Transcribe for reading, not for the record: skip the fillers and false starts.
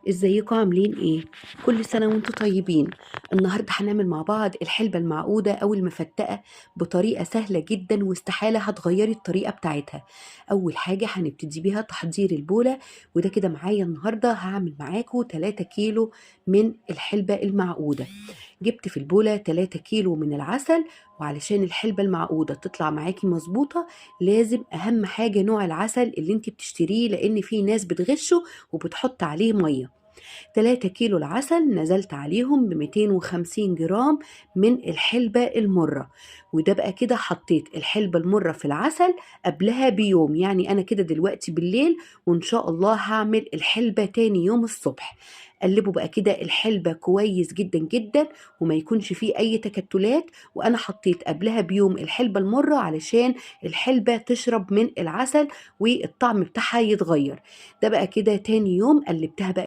ازيكم عاملين ايه؟ كل سنة وانتم طيبين. النهاردة هنعمل مع بعض الحلبة المعقودة او المفتقة بطريقة سهلة جدا، واستحالة هتغيري الطريقة بتاعتها. اول حاجة هنبتدي بيها تحضير البولة، وده كده معايا النهاردة هعمل معاكم 3 كيلو من الحلبة المعقودة. جبت في البولة 3 كيلو من العسل، وعلشان الحلبة المعقودة تطلع معاكي مظبوطة لازم اهم حاجة نوع العسل اللي انت بتشتريه، لان في ناس بتغشه وبتحط عليه مية. 3 كيلو العسل نزلت عليهم ب 250 جرام من الحلبة المرة. وده بقى كده حطيت الحلبة المرة في العسل قبلها بيوم، يعني أنا كده دلوقتي بالليل وإن شاء الله هعمل الحلبة تاني يوم الصبح. قلبوا بقى كده الحلبة كويس جدا جدا، وما يكونش فيه أي تكتلات. وأنا حطيت قبلها بيوم الحلبة المرة علشان الحلبة تشرب من العسل والطعم بتاعها يتغير. ده بقى كده تاني يوم قلبتها بقى